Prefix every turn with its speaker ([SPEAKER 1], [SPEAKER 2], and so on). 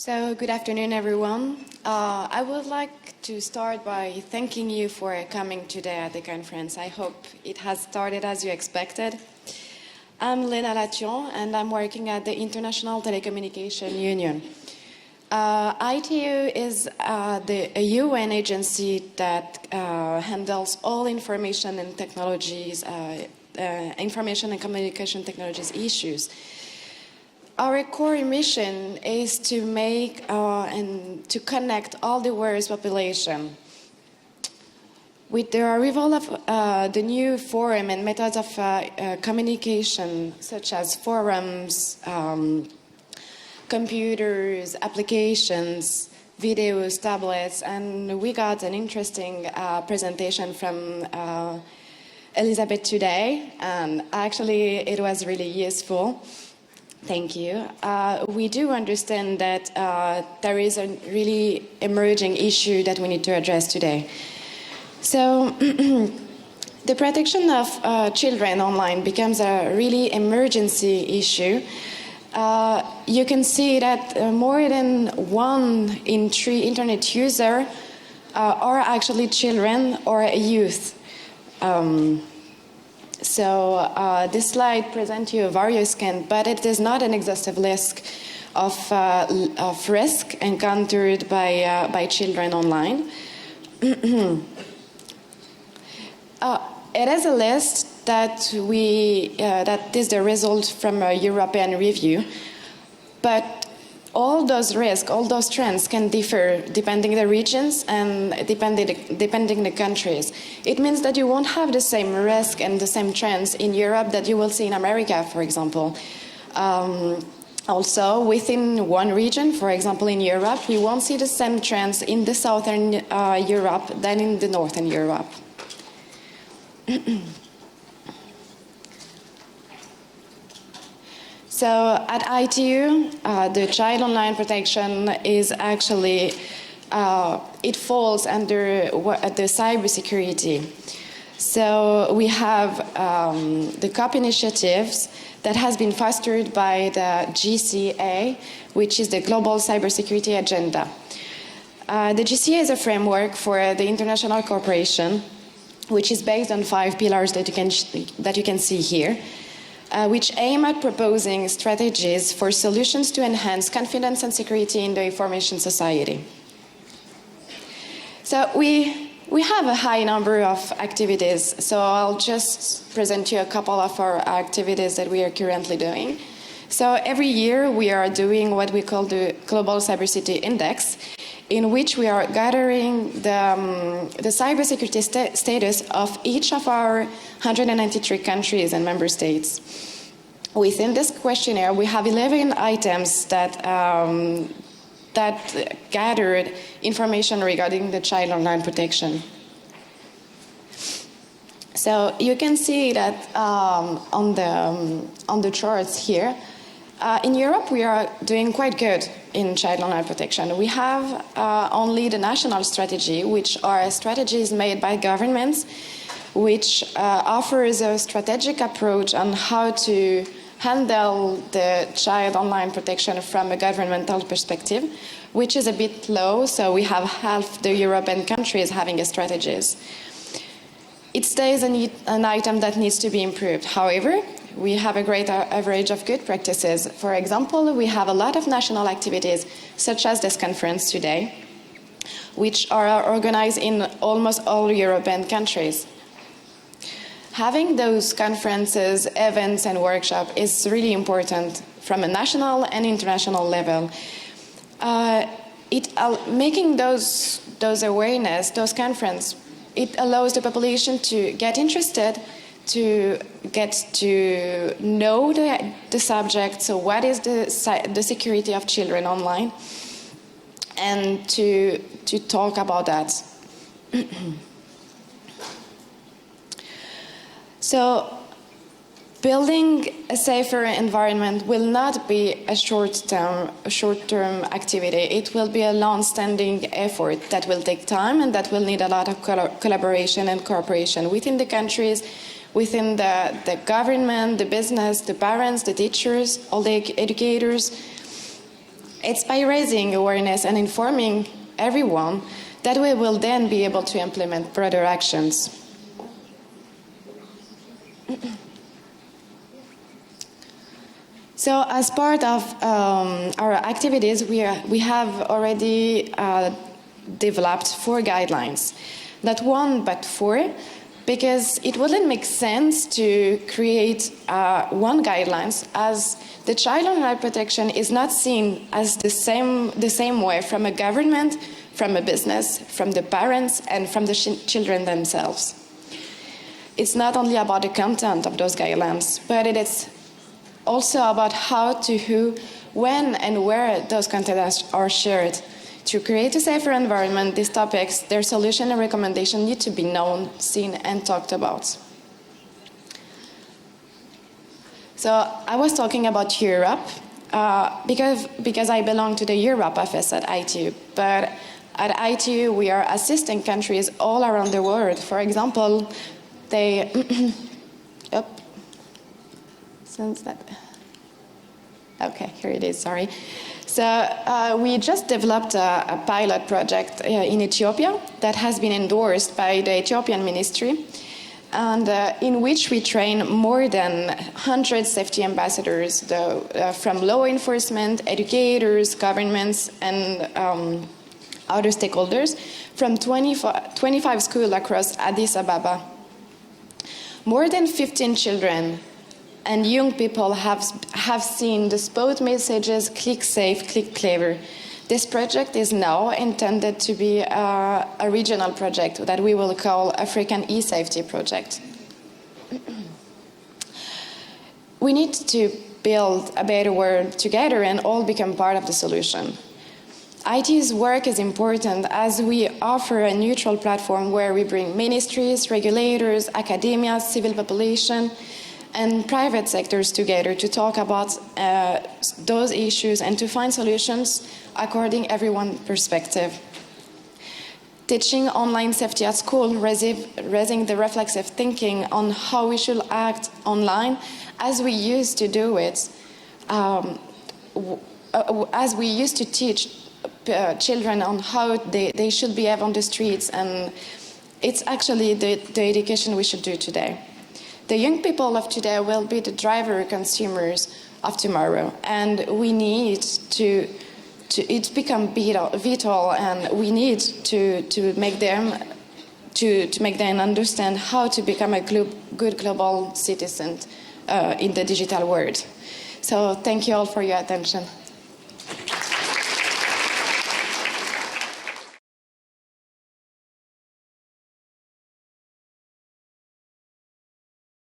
[SPEAKER 1] So, good afternoon, everyone. I would like to start by thanking you for coming today at the conference. I hope it has started as you expected. I'm Lena Lattion, and I'm working at the International Telecommunication Union. ITU is a UN agency that handles all information and technologies, information and communication technologies issues. Our core mission is to make and to connect all the world's population. With the arrival of the new forum and methods of communication, such as forums, computers, applications, videos, tablets, and we got an interesting presentation from Elizabeth today, and actually it was really useful. Thank you. We do understand that there is a really emerging issue that we need to address today. So the protection of children online becomes a really emergency issue. You can see that more than 1 in 3 internet users are actually children or youth. So this slide presents you various scans, but it is not an exhaustive list of risk encountered by children online. It is a list that that is the result from a European review, but all those risks, all those trends can differ depending the regions and depending the countries. It means that you won't have the same risk and the same trends in Europe that you will see in America, for example. Also, within one region, for example, in Europe, you won't see the same trends in the southern Europe than in the northern Europe. So at ITU, the child online protection is actually, it falls under the cybersecurity. So we have the COP initiatives that has been fostered by the GCA, which is the Global Cybersecurity Agenda. The GCA is a framework for the international cooperation, which is based on 5 pillars that you can see here. Which aim at proposing strategies for solutions to enhance confidence and security in the information society. So we have a high number of activities, so I'll just present you a couple of our activities that we are currently doing. So every year we are doing what we call the Global Cybersecurity Index, in which we are gathering the cybersecurity status of each of our 193 countries and member states. Within this questionnaire, we have 11 items that gathered information regarding the child online protection. So you can see that on the charts here. In Europe, we are doing quite good in child online protection. We have only the national strategy, which are strategies made by governments, which offers a strategic approach on how to handle the child online protection from a governmental perspective, which is a bit low, so we have half the European countries having a strategies. It stays an item that needs to be improved. However, we have a great average of good practices. For example, we have a lot of national activities, such as this conference today, which are organized in almost all European countries. Having those conferences, events, and workshops is really important from a national and international level. Making those awareness, those conferences, it allows the population to get interested, to get to know the subject, so what is the security of children online, and to talk about that. So building a safer environment will not be a short-term activity. It will be a long-standing effort that will take time and that will need a lot of collaboration and cooperation within the countries, within the government, the business, the parents, the teachers, all the educators. It's by raising awareness and informing everyone that we will then be able to implement broader actions. So as part of our activities, we have already developed 4 guidelines. Not 1, but 4, because it wouldn't make sense to create 1 guidelines, as the child and child protection is not seen as the same way from a government, from a business, from the parents, and from the children themselves. It's not only about the content of those guidelines, but it is also about how to, who, when, and where those contents are shared. To create a safer environment, these topics, their solution and recommendation need to be known, seen, and talked about. So I was talking about Europe because I belong to the Europe office at ITU. But at ITU, we are assisting countries all around the world. For example, they... Since that... Okay, here it is, sorry. So we just developed a pilot project in Ethiopia that has been endorsed by the Ethiopian ministry, and in which we train more than 100 safety ambassadors from law enforcement, educators, governments, and other stakeholders from 25 schools across Addis Ababa. More than 15 children and young people have seen the spot messages, click safe, click clever. This project is now intended to be a regional project that we will call African e-safety project. We need to build a better world together and all become part of the solution. IT's work is important as we offer a neutral platform where we bring ministries, regulators, academia, civil population, and private sectors together to talk about those issues and to find solutions according everyone's perspective. Teaching online safety at school, raising the reflexive thinking on how we should act online as we used to do it, as we used to teach children on how they should behave on the streets, and it's actually the education we should do today. The young people of today will be the driver consumers of tomorrow, and we need to it's become vital, and we need to make them understand how to become a good global citizen in the digital world. So thank you all for your attention.